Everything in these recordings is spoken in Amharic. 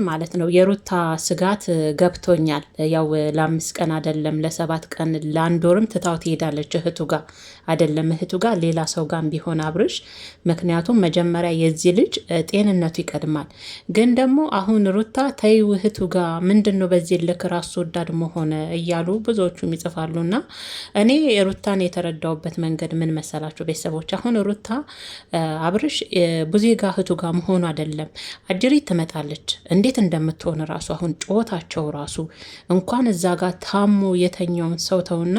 ማለት ነው የሩታ ስጋት ገብቶኛል። ያው ለ5 ቀን አይደለም ለ7 ቀን ለ1 ወርም ትታው ትሄዳለች እህቱ ጋር አይደለም እህቱ ጋር ሌላ ሰው ጋር ቢሆን አብርሽ። ምክንያቱም መጀመሪያ የዚህ ልጅ ጤንነቱ ይቀድማል። ግን ደግሞ አሁን ሩታ ተይው እህቱ ጋር ምንድን ነው በዚህ ልክ ራስ ወዳድ መሆን እያሉ ብዙዎቹም ይጽፋሉና እኔ ሩታን የተረዳውበት መንገድ ምን መሰላችሁ ቤተሰቦች? አሁን ሩታ አብርሽ ብዙ ጋር እህቱ ጋር መሆኑ አይደለም አጅሪት ትመጣለች እንዴት እንደምትሆን ራሱ አሁን ጩኸታቸው ራሱ እንኳን እዛ ጋር ታሞ የተኛውን ሰው ተውና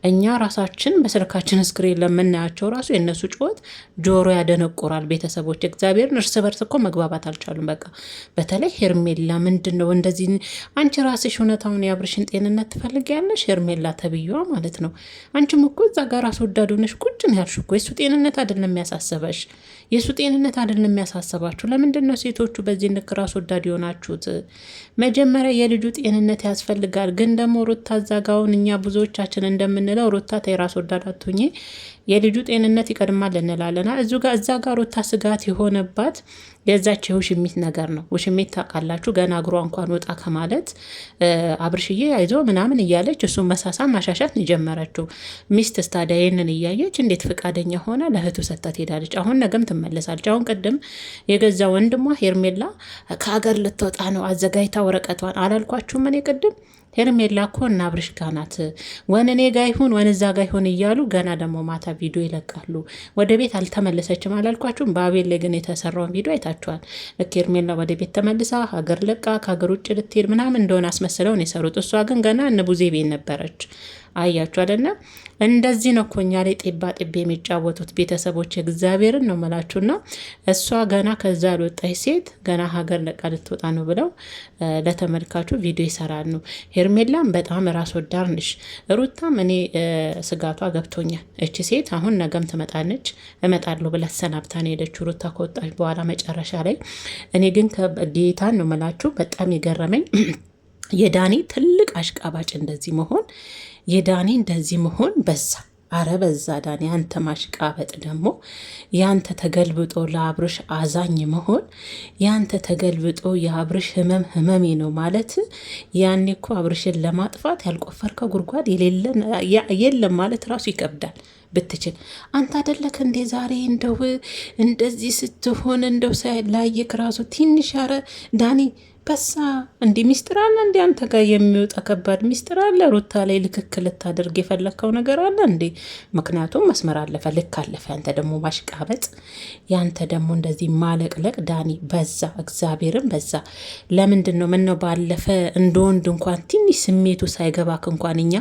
እኛ ራሳችን በስልካችን ስክሪን ለምናያቸው ራሱ የእነሱ ጩኸት ጆሮ ያደነቁራል። ቤተሰቦች እግዚአብሔርን እርስ በርስ እኮ መግባባት አልቻሉም። በቃ በተለይ ሄርሜላ ምንድን ነው እንደዚህ? አንቺ ራስሽ እውነታውን የአብርሽን ጤንነት ትፈልጊያለሽ? ሄርሜላ ተብዬዋ ማለት ነው። አንቺም እኮ እዛ ጋር ራስ ወዳድ ሆነሽ ቁጭ ነው ያልሽ እኮ። የሱ ጤንነት አይደለም የሚያሳስበሽ፣ የሱ ጤንነት አይደለም የሚያሳስባችሁ። ለምንድን ነው ሴቶቹ በዚህ ንክ ራስ ወዳድ የሆናችሁት? መጀመሪያ የልጁ ጤንነት ያስፈልጋል። ግን ደግሞ ሩታ ዛጋውን እኛ ብዙዎቻችን እንደምንለው ሩታ ተይ ራስ ወዳድ አትሁኚ፣ የልጁ ጤንነት ይቀድማል እንላለና እዛ ጋር ሩታ ስጋት የሆነባት የዛች የውሽሚት ነገር ነው። ውሽሚት ታውቃላችሁ፣ ገና እግሯ እንኳን ወጣ ከማለት አብርሽዬ አይዞ ምናምን እያለች እሱ መሳሳ ማሻሻት የጀመረችው ሚስት ስታዲያ ይህንን እያየች እንዴት ፈቃደኛ ሆነ ለእህቱ ሰታ ትሄዳለች። አሁን ነገም ትመለሳለች። አሁን ቅድም የገዛ ወንድሟ ሄርሜላ ከሀገር ልትወጣ ነው አዘጋጅታ ወረቀቷን አላልኳችሁም? እኔ ቅድም ሄርሜላ እኮ እና አብርሽ ጋር ናት፣ ወን እኔ ጋ ይሁን ወን እዛ ጋ ይሁን እያሉ ገና ደግሞ ማታ ቪዲዮ ይለቃሉ። ወደ ቤት አልተመለሰችም አላልኳችሁም? በአቤል ላይ ግን የተሰራውን ቪዲዮ አይታችኋል። ልክ ሄርሜላ ወደ ቤት ተመልሳ ሀገር ለቃ ከሀገር ውጭ ልትሄድ ምናምን እንደሆነ አስመስለውን የሰሩት። እሷ ግን ገና እነ ቡዜ ቤት ነበረች። አያችሁ አይደለ? እንደዚህ ነው እኮ እኛ ላይ ጤባ ጤቤ የሚጫወቱት ቤተሰቦች። እግዚአብሔርን ነው መላችሁና እሷ ገና ከዛ ያልወጣች ሴት ገና ሀገር ለቃ ልትወጣ ነው ብለው ለተመልካቹ ቪዲዮ ይሰራሉ። ሄርሜላም በጣም ራስ ወዳድ ነሽ። ሩታም እኔ ስጋቷ ገብቶኛል። እቺ ሴት አሁን ነገም ትመጣለች እመጣለሁ ብላ ሰናብታ ነው ሄደችው ሩታ ከወጣች በኋላ መጨረሻ ላይ። እኔ ግን ከጌታን ነው መላችሁ በጣም የገረመኝ የዳኒ ትልቅ አሽቃባጭ እንደዚህ መሆን፣ የዳኒ እንደዚህ መሆን በዛ። አረ በዛ ዳኒ፣ አንተ ማሽቃበጥ ደግሞ ያንተ ተገልብጦ ለአብርሽ አዛኝ መሆን፣ ያንተ ተገልብጦ የአብርሽ ህመሜ ነው ማለት። ያኔ እኮ አብርሽን ለማጥፋት ያልቆፈርከው ጉድጓድ የለም ማለት ራሱ ይከብዳል። ብትችል አንተ አደለክ እንዴ ዛሬ እንደው እንደዚህ ስትሆን እንደው ላይክ ራሱ ትንሽ። አረ ዳኒ በሳ እንዲ ሚስጥር አለ እንዲ አንተ ጋር የሚወጣ ከባድ ሚስጥር አለ። ሩታ ላይ ልክክ ልታደርግ የፈለግከው ነገር አለ እንዴ? ምክንያቱም መስመር አለፈ፣ ልክ አለፈ። ያንተ ደግሞ ማሽቃበጥ፣ ያንተ ደግሞ እንደዚህ ማለቅለቅ ዳኒ በዛ፣ እግዚአብሔርን በዛ። ለምንድን ነው ምነው ባለፈ እንደ ወንድ እንኳን ትንሽ ስሜቱ ሳይገባክ እንኳን እኛ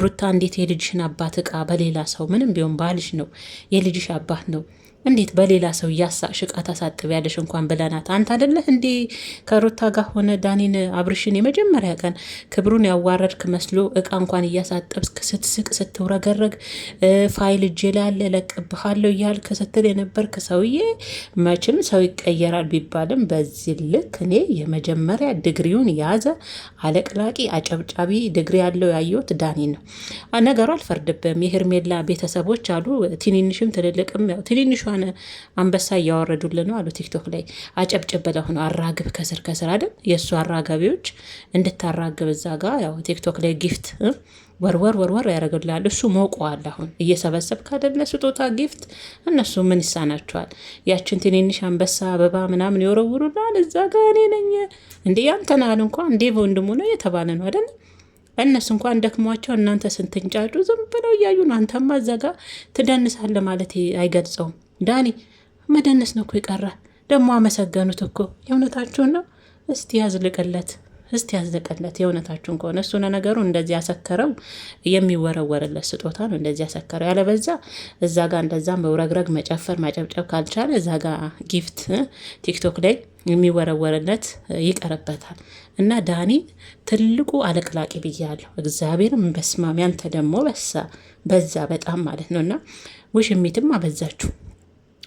ሩታ እንዴት የልጅሽን አባት እቃ በሌላ ሰው ምንም ቢሆን ባልሽ ነው የልጅሽ አባት ነው እንዴት በሌላ ሰው እያሳቅሽ ዕቃ ታሳጥቢያለሽ እንኳን ብለናት። አንተ አይደለህ እንዴ ከሩታ ጋር ሆነ ዳኒን አብርሽን የመጀመሪያ ቀን ክብሩን ያዋረድክ መስሎ ዕቃ እንኳን እያሳጠብክ ስትስቅ ስትውረገረግ ፋይል እጄ ላይ አለ እለቅብሃለሁ እያልክ ስትል የነበርክ ሰውዬ። መቼም ሰው ይቀየራል ቢባልም በዚህ ልክ እኔ የመጀመሪያ ድግሪውን የያዘ አለቅላቂ አጨብጫቢ ድግሪ ያለው ያየሁት ዳኒ ነው። ነገሩ አልፈርድብም። የሄርሜላ ቤተሰቦች አሉ ትንንሽም ትልልቅም። ትንንሿ አንበሳ እያወረዱልን ነው አሉ ቲክቶክ ላይ። አጨብጭብ ብለው ነው አራግብ ከስር ከስር አይደል የእሱ አራጋቢዎች እንድታራግብ እዛ ጋ ያው ቲክቶክ ላይ ጊፍት ወርወር ያደረግልሃል። እሱ ሞቀዋል። አሁን እየሰበሰብ ካደለ ስጦታ ጊፍት እነሱ ምን ይሳናቸዋል? ያችን ትንንሽ አንበሳ አበባ ምናምን ይወረውሩላል። እዛ ጋ እኔ ነኝ እንዲ ያንተናል እንኳን እንዴ በወንድሙ ነው የተባለ ነው አይደል? እነሱ እንኳን ደክሟቸው እናንተ ስንትንጫጩ ዝም ብለው እያዩ ነው። አንተማ እዛ ጋ ትደንሳለህ ማለት አይገልጸውም። ዳኒ መደነስ ነው እኮ የቀረ። ደግሞ አመሰገኑት እኮ። የእውነታችሁን ነው? እስቲ ያዝልቅለት፣ የእውነታችሁን ከሆነ እሱ ነገሩ እንደዚህ ያሰከረው የሚወረወርለት ስጦታ ነው እንደዚህ ያሰከረው። ያለበዛ እዛ ጋር እንደዛ መውረግረግ መጨፈር ማጨብጨብ ካልቻለ እዛ ጋር ጊፍት ቲክቶክ ላይ የሚወረወርለት ይቀርበታል። እና ዳኒ ትልቁ አለቅላቂ ብያለሁ። እግዚአብሔርም በስማም ያንተ ደግሞ በዛ በጣም ማለት ነው። እና ውሽሚትም አበዛችሁ።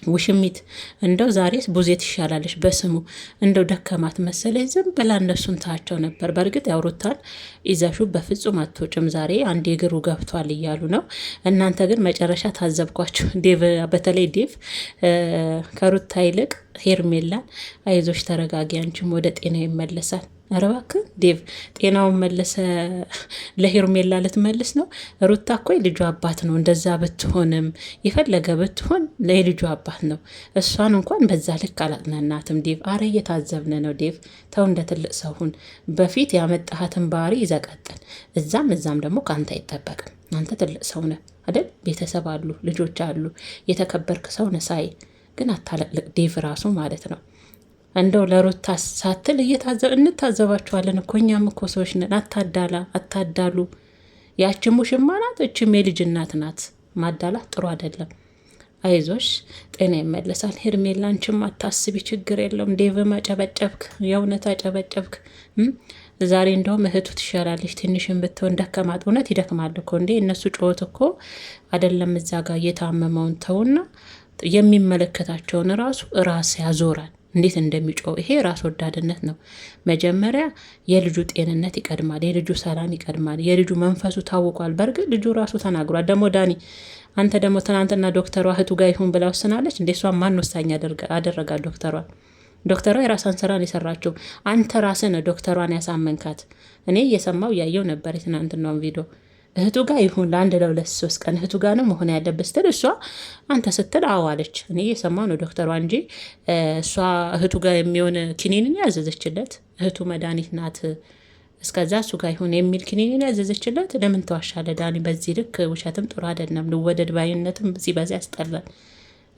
ውሽሚት እንደው ዛሬስ ቡዜ ትሻላለች። በስሙ እንደው ደከማት መሰለኝ። ዝም ብላ እነሱን ታቸው ነበር። በእርግጥ ያውሩታል ይዘሹ በፍጹም አትወጭም ዛሬ አንድ እግሩ ገብቷል እያሉ ነው። እናንተ ግን መጨረሻ ታዘብኳችሁ። ዴቭ በተለይ ዴቭ ከሩታ ይልቅ ሄርሜላን አይዞች ተረጋጊ፣ አንቺም ወደ ጤና ይመለሳል። ኧረ እባክህ ዴቭ ጤናውን መለሰ ለሄርሜላ ልትመልስ ነው። ሩታ እኮ የልጁ አባት ነው። እንደዛ ብትሆንም የፈለገ ብትሆን የልጁ አባት ነው። እሷን እንኳን በዛ ልክ አላጥናናትም ዴቭ። አረ እየታዘብን ነው ዴቭ። ተው እንደ ትልቅ ሰው ሁን። በፊት ያመጣሃትን ባህሪ ይዘቀጥል። እዛም ደግሞ ከአንተ አይጠበቅም። አንተ ትልቅ ሰው ነህ አይደል? ቤተሰብ አሉ፣ ልጆች አሉ። የተከበርክ ሰው ነህ። ሳይ ግን አታለቅልቅ ዴቭ ራሱ ማለት ነው። እንደው ለሩታ ሳትል እንታዘባችኋለን እኮ እኛም እኮ ሰዎች ነን። አታዳሉ። ያችም ውሽማ ናት፣ እችም የልጅ እናት ናት። ማዳላት ጥሩ አይደለም። አይዞሽ ጤና ይመለሳል። ሄርሜላ አንቺም አታስቢ፣ ችግር የለውም። ዴቭም አጨበጨብክ፣ የእውነት አጨበጨብክ። ዛሬ እንደውም እህቱ ትሻላለች። ትንሽን ብትሆን ደከማት። እውነት ይደክማል እኮ እንዴ እነሱ ጮት እኮ አይደለም። እዛ ጋር እየታመመውን ተውና የሚመለከታቸውን ራስ ያዞራል። እንዴት እንደሚጮው ይሄ ራስ ወዳድነት ነው። መጀመሪያ የልጁ ጤንነት ይቀድማል፣ የልጁ ሰላም ይቀድማል። የልጁ መንፈሱ ታውቋል። በእርግጥ ልጁ ራሱ ተናግሯል። ደግሞ ዳኒ አንተ ደግሞ ትናንትና ዶክተሯ እህቱ ጋር ይሁን ብላ ወስናለች። እንዴ እሷ ማን ወሳኝ አደረጋት? ዶክተሯ የራሷን ስራን የሰራችው። አንተ ራስህ ነው ዶክተሯን ያሳመንካት። እኔ እየሰማው ያየው ነበር የትናንትናውን ቪዲዮ። እህቱ ጋር ይሁን ለአንድ ለሁለት ሶስት ቀን እህቱ ጋር ነው መሆን ያለበት ስትል እሷ አንተ ስትል አዋለች። እኔ እየሰማው ነው ዶክተሯ እንጂ እሷ እህቱ ጋር የሚሆን ኪኒንን ያዘዘችለት እህቱ መድኃኒት ናት። እስከዛ እሱ ጋር ይሁን የሚል ኪኒንን ያዘዘችለት። ለምን ተዋሻለ ዳኒ? በዚህ ልክ ውሸትም ጥሩ አይደለም። ልወደድ ባይነትም ሲበዛ ያስጠላል።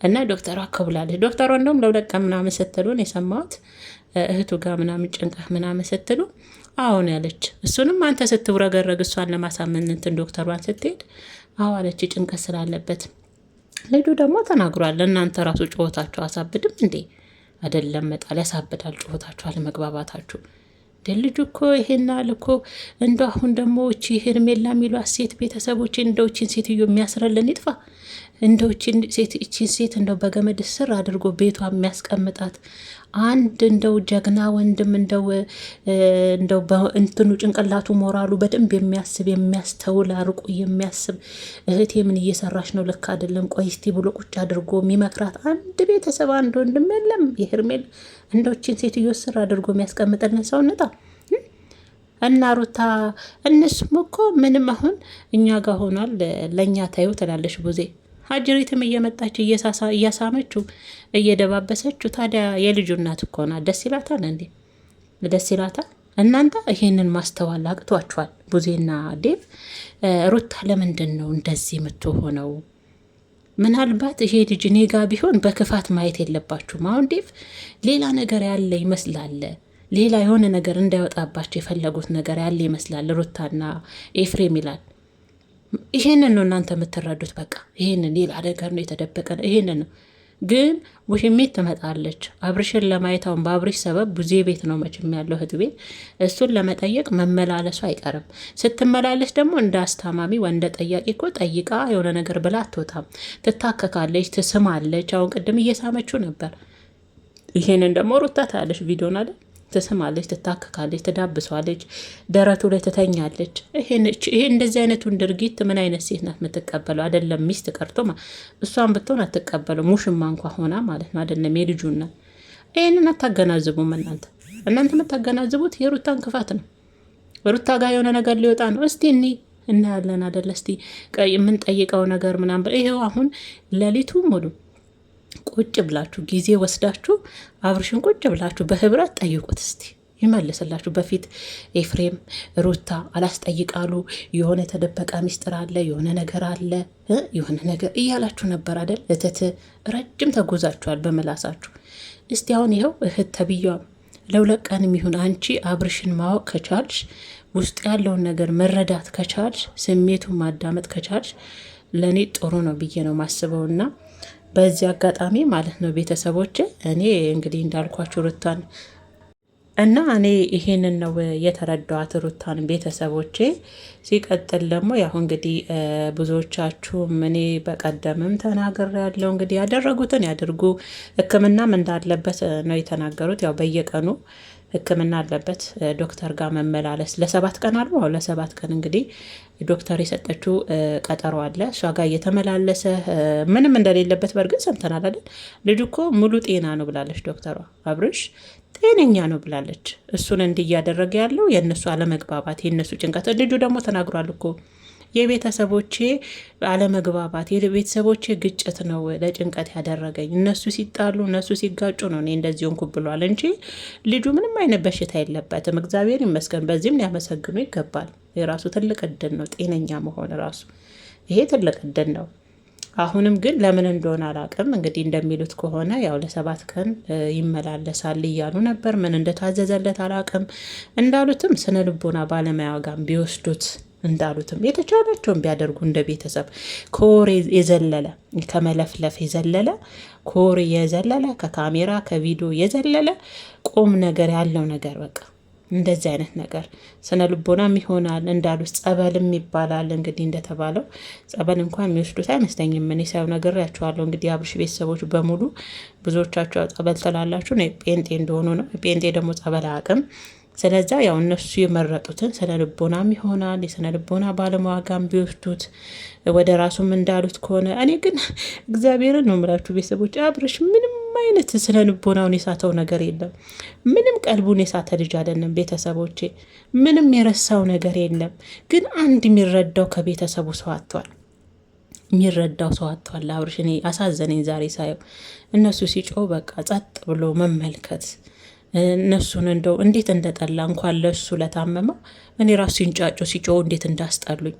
እና ዶክተሯ አከብላለች። ዶክተሯ እንደውም ለሁለት ቀን ምናምን ስትሉን የሰማሁት እህቱ ጋር ምናምን ጭንቀህ ምናምን ስትሉ አሁን ያለች። እሱንም አንተ ስትውረገረግ እሷን ለማሳመን እንትን ዶክተሯን ስትሄድ አለች ጭንቀት ስላለበት። ልጁ ደግሞ ተናግሯል። እናንተ ራሱ ጩኸታችሁ አሳብድም እንዴ? አይደለም መጣል ያሳብዳል ጩኸታችሁ፣ አለመግባባታችሁ። ልጁ እኮ ይሄና ልኮ እንደ አሁን ደግሞ እቺ ሄርሜላ የሚሏት ሴት ቤተሰቦች እንደውችን ሴትዮ የሚያስረልን ይጥፋ። እንደውችን ሴት እንደው በገመድ ስር አድርጎ ቤቷ የሚያስቀምጣት አንድ እንደው ጀግና ወንድም እንደው በእንትኑ ጭንቅላቱ ሞራሉ በደንብ የሚያስተውል አርቆ የሚያስብ እህቴ ምን እየሰራሽ ነው? ልክ አይደለም፣ ቆይ እስቲ ብሎ ቁጭ አድርጎ የሚመክራት አንድ ቤተሰብ አንድ ወንድም የለም። የሄርሜላ እንደውችን ሴትዮ ስር አድርጎ የሚያስቀምጥልን ሰውነታ እና ሩታ እነሱም እኮ ምንም አሁን እኛ ጋር ሆኗል። ለእኛ ታዩ ትላለሽ ቡዜ ሀጅሪትም እየመጣች እያሳመችው እየደባበሰችው። ታዲያ የልጁ እናት እኮ ናት። ደስ ይላታል እንዴ? ደስ ይላታል። እናንተ ይሄንን ማስተዋል አቅቷችኋል። ቡዜና ዴቭ ሩታ ለምንድን ነው እንደዚህ የምትሆነው? ምናልባት ይሄ ልጅ እኔ ጋ ቢሆን በክፋት ማየት የለባችሁም። አሁን ዴቭ ሌላ ነገር ያለ ይመስላል። ሌላ የሆነ ነገር እንዳይወጣባቸው የፈለጉት ነገር ያለ ይመስላል። ሩታና ኤፍሬም ይላል። ይሄንን ነው እናንተ የምትረዱት። በቃ ይሄንን ሌላ ነገር ነው የተደበቀ ነው። ይሄንን ነው ግን ውሽሚት ትመጣለች አብርሽን ለማየት። አሁን በአብርሽ ሰበብ ቡዜ ቤት ነው መቼም ያለው እህት ቤት። እሱን ለመጠየቅ መመላለሱ አይቀርም። ስትመላለስ ደግሞ እንደ አስታማሚ ወንደ ጠያቂ እኮ ጠይቃ የሆነ ነገር ብላ አትወጣም። ትታከካለች፣ ትስማለች። አሁን ቅድም እየሳመችው ነበር። ይሄንን ደግሞ ሩታ ታያለች ቪዲዮን አለ። ትስማለች፣ ትታከካለች፣ ትዳብሷለች፣ ደረቱ ላይ ትተኛለች። ይሄ እንደዚህ አይነቱን ድርጊት ምን አይነት ሴት ናት የምትቀበለው? አይደለም ሚስት ቀርቶ እሷን ብትሆን አትቀበለው። ሙሽማ እንኳ ሆና ማለት ነው። አይደለም የልጁና ይህንን አታገናዝቡም እናንተ የምታገናዝቡት የሩታን ክፋት ነው። ሩታ ጋር የሆነ ነገር ሊወጣ ነው። እስቲ እናያለን አይደለ? እስቲ የምንጠይቀው ነገር ምናምን ይሄው አሁን ሌሊቱ ሙሉ ቁጭ ብላችሁ ጊዜ ወስዳችሁ አብርሽን ቁጭ ብላችሁ በህብረት ጠይቁት። እስቲ ይመልስላችሁ። በፊት ኤፍሬም ሩታ አላስጠይቃሉ። የሆነ የተደበቀ ሚስጥር አለ፣ የሆነ ነገር አለ፣ የሆነ ነገር እያላችሁ ነበር አይደል? እትት ረጅም ተጉዛችኋል በመላሳችሁ። እስቲ አሁን ይኸው እህት ተብያም ለሁለት ቀን የሚሆን አንቺ አብርሽን ማወቅ ከቻልሽ፣ ውስጥ ያለውን ነገር መረዳት ከቻልሽ፣ ስሜቱን ማዳመጥ ከቻልሽ ለእኔ ጥሩ ነው ብዬ ነው ማስበውና በዚህ አጋጣሚ ማለት ነው ቤተሰቦች፣ እኔ እንግዲህ እንዳልኳችሁ ሩታን እና እኔ ይሄንን ነው የተረዳኋት ሩታን ቤተሰቦቼ። ሲቀጥል ደግሞ ያሁ እንግዲህ ብዙዎቻችሁም እኔ በቀደምም ተናገር ያለው እንግዲህ ያደረጉትን ያድርጉ። ሕክምናም እንዳለበት ነው የተናገሩት። ያው በየቀኑ ሕክምና አለበት ዶክተር ጋር መመላለስ ለ7 ቀን አሉ። ለ7 ቀን እንግዲህ ዶክተር የሰጠችው ቀጠሮ አለ። እሷ ጋር እየተመላለሰ ምንም እንደሌለበት በእርግጥ ሰምተናል አይደል? ልጁ እኮ ሙሉ ጤና ነው ብላለች ዶክተሯ። አብርሽ ጤነኛ ነው ብላለች። እሱን እንዲህ እያደረገ ያለው የእነሱ አለመግባባት፣ የእነሱ ጭንቀት። ልጁ ደግሞ ተናግሯል እኮ የቤተሰቦቼ አለመግባባት፣ የቤተሰቦቼ ግጭት ነው ለጭንቀት ያደረገኝ። እነሱ ሲጣሉ፣ እነሱ ሲጋጩ ነው እኔ እንደዚህ ሆንኩ ብሏል እንጂ ልጁ ምንም አይነት በሽታ የለበትም። እግዚአብሔር ይመስገን። በዚህም ሊያመሰግኑ ይገባል። የራሱ ትልቅ እድል ነው ጤነኛ መሆን ራሱ። ይሄ ትልቅ እድል ነው። አሁንም ግን ለምን እንደሆነ አላቅም። እንግዲህ እንደሚሉት ከሆነ ያው ለ7 ቀን ይመላለሳል እያሉ ነበር። ምን እንደታዘዘለት አላቅም። እንዳሉትም ስነ ልቦና ባለሙያ ጋር ቢወስዱት እንዳሉትም የተቻላቸውን ቢያደርጉ እንደ ቤተሰብ ከወሬ የዘለለ ከመለፍለፍ የዘለለ ከወሬ የዘለለ ከካሜራ ከቪዲዮ የዘለለ ቁም ነገር ያለው ነገር በቃ እንደዚህ አይነት ነገር ስነ ልቦናም ይሆናል። እንዳሉት ጸበልም ይባላል። እንግዲህ እንደተባለው ጸበል እንኳን የሚወስዱት አይመስለኝም። እኔ ሳይሆን ነግሬያቸዋለሁ። እንግዲህ አብርሽ ቤተሰቦች በሙሉ ብዙዎቻቸው ጸበል ትላላችሁ ጴንጤ እንደሆኑ ነው። ጴንጤ ደግሞ ጸበል አቅም። ስለዛ ያው እነሱ የመረጡትን ስነ ልቦናም ይሆናል የስነ ልቦና ባለሙያጋም ቢወስዱት ወደ ራሱም እንዳሉት ከሆነ እኔ ግን እግዚአብሔርን ነው የምላችሁ ቤተሰቦች፣ አብርሽ ምንም አይነት ስነ ልቦናውን የሳተው ነገር የለም። ምንም ቀልቡን የሳተ ልጅ አይደለም። ቤተሰቦቼ ምንም የረሳው ነገር የለም። ግን አንድ የሚረዳው ከቤተሰቡ ሰው አጥቷል። የሚረዳው ሰው አጥቷል። አብርሽ እኔ አሳዘነኝ ዛሬ ሳየው። እነሱ ሲጮው በቃ ጸጥ ብሎ መመልከት እነሱን እንደው እንዴት እንደጠላ እንኳን ለሱ ለታመመው እኔ ራሱ ሲንጫጩ ሲጮው እንዴት እንዳስጠሉኝ።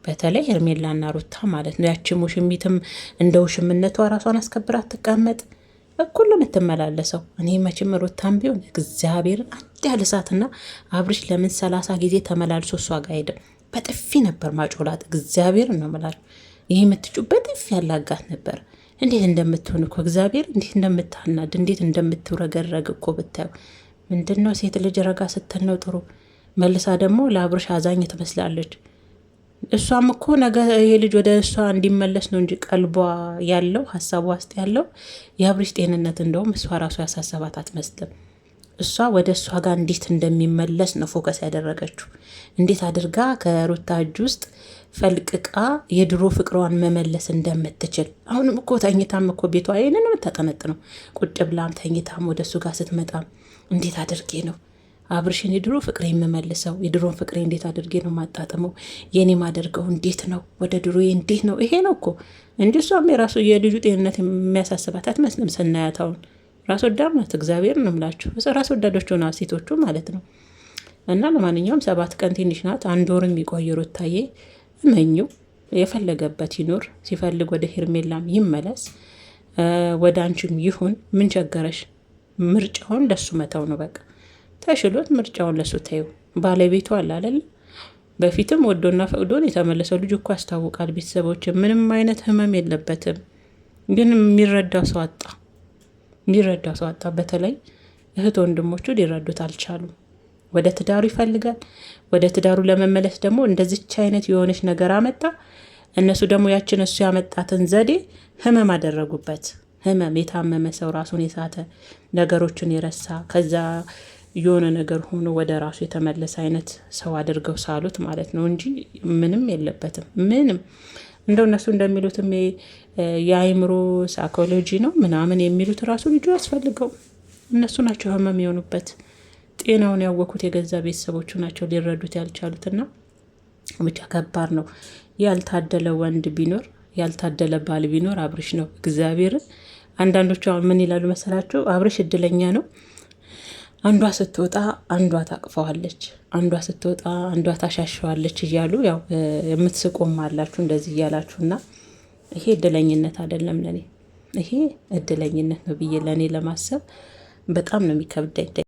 በተለይ ሄርሜላና ሩታ ማለት ነው። ያቺ ሙሽሚትም እንደ ውሽምነቷ ራሷን አስከብራ ትቀመጥ እኩል የምትመላለሰው። እኔ መቼም ሩታም ቢሆን እግዚአብሔርን አንድ ያህል እሳትና አብርሽ ለምን 30 ጊዜ ተመላልሶ እሷ ጋር ሄደ? በጥፊ ነበር ማጮላት። እግዚአብሔርን ነው የምላችሁ። ይህ የምትጩ በጥፊ ያላጋት ነበር። እንዴት እንደምትሆን እኮ እግዚአብሔር እንዴት እንደምታናድ እንዴት እንደምትረገረግ እኮ ብታዩ። ምንድን ነው ሴት ልጅ ረጋ ስትል ነው ጥሩ። መልሳ ደግሞ ለአብርሽ አዛኝ ትመስላለች። እሷም እኮ ነገ ይሄ ልጅ ወደ እሷ እንዲመለስ ነው እንጂ ቀልቧ ያለው ሀሳቧ ውስጥ ያለው የአብርሽ ጤንነት እንደውም እሷ ራሱ ያሳሰባት አትመስልም። እሷ ወደ እሷ ጋር እንዴት እንደሚመለስ ነው ፎከስ ያደረገችው። እንዴት አድርጋ ከሩታ እጅ ውስጥ ፈልቅቃ የድሮ ፍቅሯን መመለስ እንደምትችል። አሁንም እኮ ተኝታም እኮ ቤቷ ይህንን የምታጠነጥነው ቁጭ ብላም ተኝታም ወደ እሱ ጋር ስትመጣም እንዴት አድርጌ ነው አብርሽን የድሮ ፍቅሬ የምመልሰው? የድሮን ፍቅሬ እንዴት አድርጌ ነው ማጣጥመው? የኔ ማደርገው እንዴት ነው? ወደ ድሮ እንዴት ነው? ይሄ ነው እኮ እንዲ እሷም የራሱ የልጁ ጤንነት የሚያሳስባት አትመስልም። ስናያታውን ራስ ወዳድ ናት። እግዚአብሔር ነው የምላችሁ። ራስ ወዳዶች ሆና ሴቶቹ ማለት ነው። እና ለማንኛውም 7 ቀን ትንሽ ናት። 1 ወር የሚቆይ ሩታዬ እመኙ። የፈለገበት ይኖር፣ ሲፈልግ ወደ ሄርሜላም ይመለስ፣ ወደ አንቺም ይሁን። ምን ቸገረሽ? ምርጫውን ለሱ መተው ነው በቃ። ተሽሎት ምርጫውን ለሱ ተይው። ባለቤቱ አለ አይደል? በፊትም ወዶና ፈቅዶን የተመለሰው ልጅ እኮ ያስታውቃል። ቤተሰቦች ምንም አይነት ህመም የለበትም። ግን የሚረዳው ሰው አጣ። የሚረዳው ሰው አጣ። በተለይ እህት ወንድሞቹ ሊረዱት አልቻሉም። ወደ ትዳሩ ይፈልጋል። ወደ ትዳሩ ለመመለስ ደግሞ እንደዚች አይነት የሆነች ነገር አመጣ። እነሱ ደግሞ ያችን እሱ ያመጣትን ዘዴ ህመም አደረጉበት። ህመም የታመመ ሰው ራሱን የሳተ ነገሮችን የረሳ ከዛ የሆነ ነገር ሆኖ ወደ ራሱ የተመለሰ አይነት ሰው አድርገው ሳሉት ማለት ነው እንጂ ምንም የለበትም። ምንም እንደው እነሱ እንደሚሉትም የአይምሮ ሳይኮሎጂ ነው ምናምን የሚሉት ራሱ ልጁ ያስፈልገው። እነሱ ናቸው ህመም የሆኑበት። ጤናውን ያወኩት የገዛ ቤተሰቦቹ ናቸው ሊረዱት ያልቻሉትና ብቻ ከባድ ነው። ያልታደለ ወንድ ቢኖር ያልታደለ ባል ቢኖር አብርሽ ነው። እግዚአብሔርን አንዳንዶቹ አሁን ምን ይላሉ መሰላችሁ? አብርሽ እድለኛ ነው። አንዷ ስትወጣ አንዷ ታቅፈዋለች፣ አንዷ ስትወጣ አንዷ ታሻሸዋለች እያሉ ያው የምትስቆም አላችሁ እንደዚህ እያላችሁና ይሄ እድለኝነት አይደለም ለኔ። ይሄ እድለኝነት ነው ብዬ ለኔ ለማሰብ በጣም ነው የሚከብደኝ።